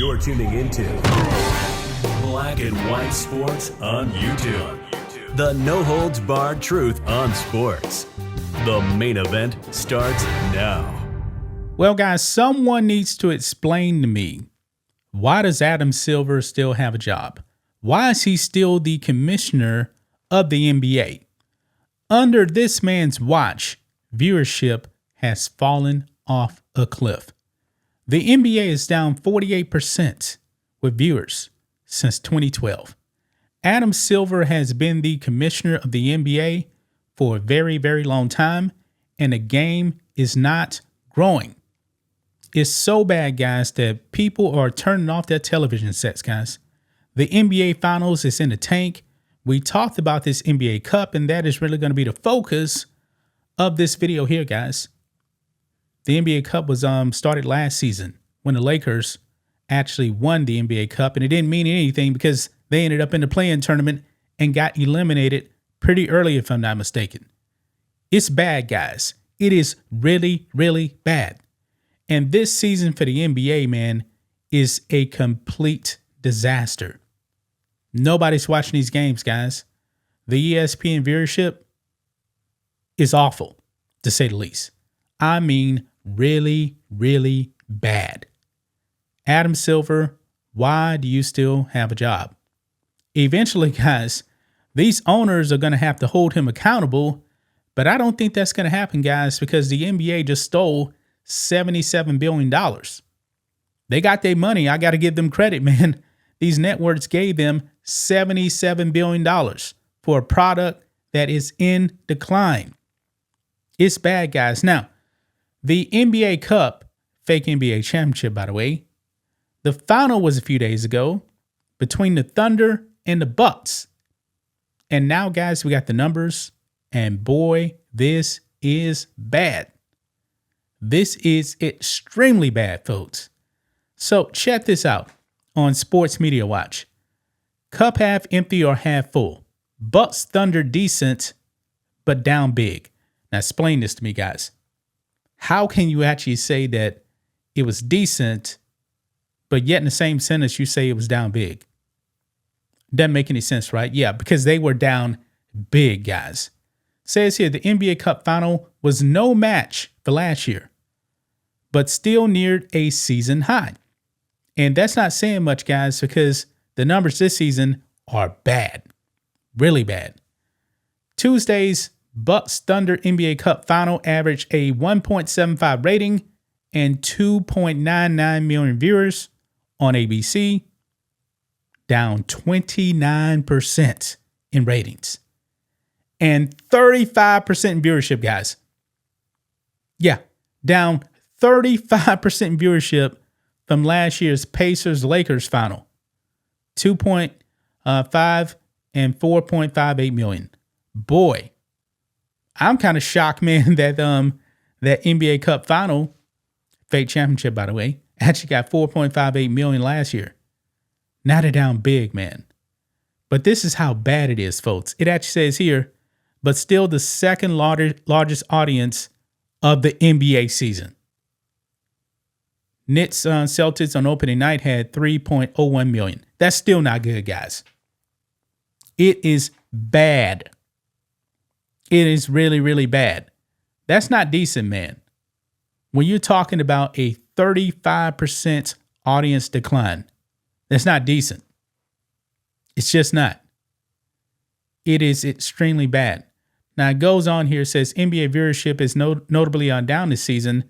You're tuning into Black and White Sports on YouTube. The no-holds-barred truth on sports. The main event starts now. Well, guys, someone needs to explain to me, why does Adam Silver still have a job? Why is he still the commissioner of the NBA? Under this man's watch, viewership has fallen off a cliff. The NBA is down 48% with viewers since 2012. Adam Silver has been the commissioner of the NBA for a very, very long time, and the game is not growing. It's so bad, guys, that people are turning off their television sets, guys. The NBA Finals is in the tank. We talked about this NBA Cup, and that is really going to be the focus of this video here, guys. The NBA Cup was started last season when the Lakers actually won the NBA Cup, and it didn't mean anything because they ended up in the play-in tournament and got eliminated pretty early, if I'm not mistaken. It's bad, guys. It is really, really bad. And this season for the NBA, man, is a complete disaster. Nobody's watching these games, guys. The ESPN viewership is awful, to say the least. I mean, really, really bad. Adam Silver, why do you still have a job? Eventually, guys, these owners are going to have to hold him accountable, but I don't think that's going to happen, guys, because the NBA just stole $77 billion. They got their money. I got to give them credit, man. These networks gave them $77 billion for a product that is in decline. It's bad, guys. Now, the NBA Cup, fake NBA championship, by the way, the final was a few days ago between the Thunder and the Bucks. And now, guys, we got the numbers, and boy, this is bad. This is extremely bad, folks. So check this out on Sports Media Watch. Cup half empty or half full. Bucks Thunder decent, but down big. Now explain this to me, guys. How can you actually say that it was decent, but yet in the same sentence you say it was down big? Doesn't make any sense, right? Yeah, because they were down big, guys. Says here the NBA Cup final was no match for last year, but still neared a season high. And that's not saying much, guys, because the numbers this season are bad, really bad. Tuesday's Bucks Thunder NBA Cup final averaged a 1.75 rating and 2.99 million viewers on ABC, down 29% in ratings and 35% in viewership, guys. Yeah, down 35% viewership from last year's Pacers-Lakers final. 2.5 and 4.58 million. Boy, I'm kind of shocked, man, that that NBA Cup final, fake championship, by the way, actually got 4.58 million last year. Now they're down big, man. But this is how bad it is, folks. It actually says here, but still the second largest audience of the NBA season. Knicks Celtics on opening night had 3.01 million. That's still not good, guys. It is bad. It is really, really bad. That's not decent, man. When you're talking about a 35% audience decline, that's not decent. It's just not. It is extremely bad. Now, it goes on here, it says NBA viewership is notably down this season,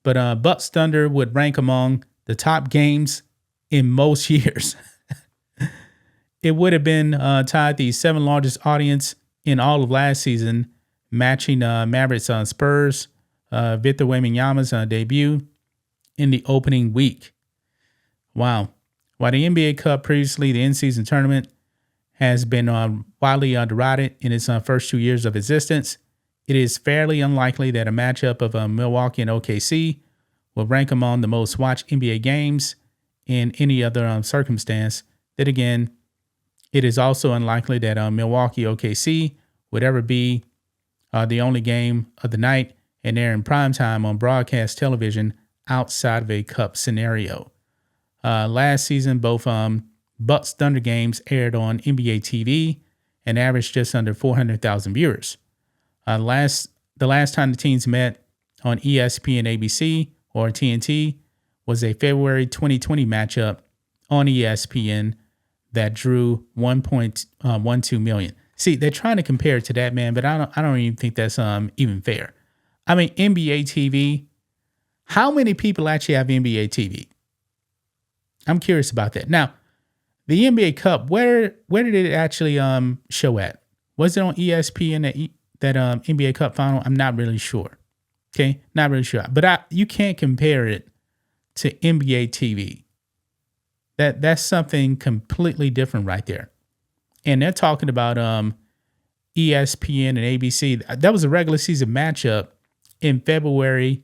but Bucks Thunder would rank among the top games in most years. It would have been tied the seventh largest audience in all of last season, matching Mavericks on Spurs, Victor Wembanyama's debut in the opening week. Wow. While the NBA Cup, previously the in-season tournament, has been widely derided in its first 2 years of existence, it is fairly unlikely that a matchup of Milwaukee and OKC will rank among the most watched NBA games in any other circumstance. Then again, it is also unlikely that Milwaukee OKC would ever be the only game of the night and air in primetime on broadcast television outside of a cup scenario. Last season, both Bucks Thunder games aired on NBA TV and averaged just under 400,000 viewers. The last time the teams met on ESPN, ABC, or TNT was a February 2020 matchup on ESPN that drew 1.12 million. See, they're trying to compare it to that, man, but I don't even think that's even fair. I mean, NBA TV. How many people actually have NBA TV? I'm curious about that. Now, the NBA Cup, where did it actually show at? Was it on ESPN that NBA Cup final? I'm not really sure. Okay, not really sure. But you can't compare it to NBA TV. That's something completely different right there. And they're talking about ESPN and ABC. That was a regular season matchup in February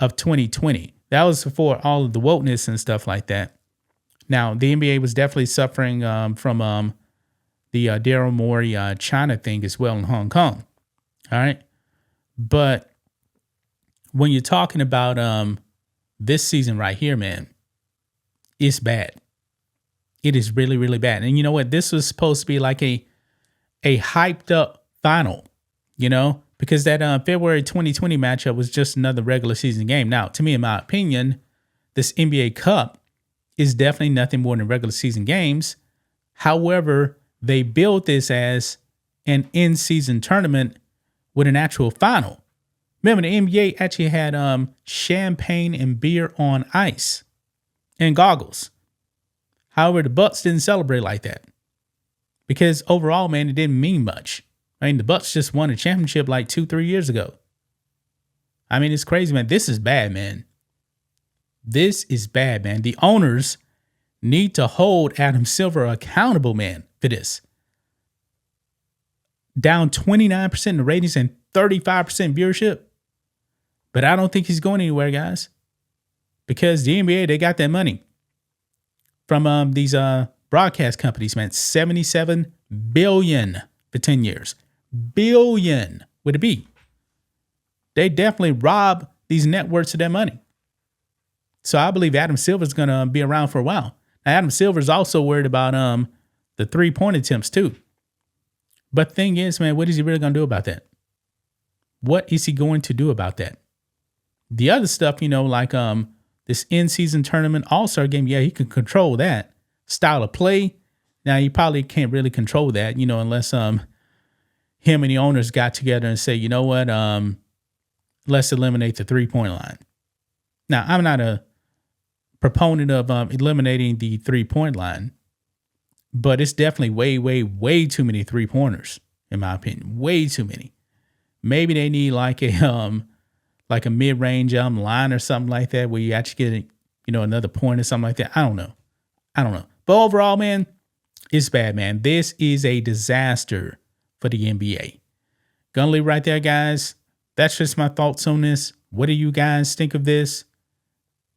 of 2020. That was before all of the wokeness and stuff like that. Now, the NBA was definitely suffering from the Daryl Morey China thing as well in Hong Kong. All right. But when you're talking about this season right here, man, it's bad. It is really, really bad. And you know what? This was supposed to be like a hyped up final, because that February 2020 matchup was just another regular season game. Now, to me, in my opinion, this NBA Cup is definitely nothing more than regular season games. However, they built this as an in-season tournament with an actual final. Remember, the NBA actually had champagne and beer on ice and goggles. However, the Bucks didn't celebrate like that because overall, man, it didn't mean much. I mean, the Bucks just won a championship like 2-3 years ago. I mean, it's crazy, man. This is bad, man. This is bad, man. The owners need to hold Adam Silver accountable, man, for this. Down 29% in the ratings and 35% viewership. But I don't think he's going anywhere, guys. Because the NBA, they got that money from these broadcast companies, man. $77 billion for 10 years. Billion with a B. They definitely rob these networks of their money. So I believe Adam Silver's going to be around for a while. Now, Adam Silver's also worried about the 3-point attempts too. But the thing is, man, what is he really going to do about that? What is he going to do about that? The other stuff, like this in-season tournament all-star game, yeah, he can control that. Style of play, now you probably can't really control that, unless him and the owners got together and say, you know what, let's eliminate the 3-point line. Now, I'm not a proponent of eliminating the 3-point line, but it's definitely way, way, way too many 3-pointers, in my opinion. Way too many. Maybe they need like a mid-range line or something like that where you actually get, another point or something like that. I don't know. But overall, man, it's bad, man. This is a disaster for the NBA. Gonna leave right there, guys. That's just my thoughts on this. What do you guys think of this?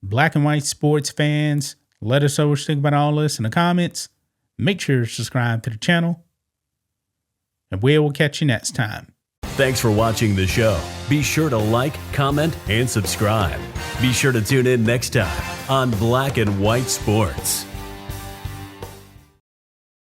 Black and white sports fans, let us know what you think about all this in the comments. Make sure to subscribe to the channel. And we will catch you next time. Thanks for watching the show. Be sure to like, comment, and subscribe. Be sure to tune in next time on Black and White Sports.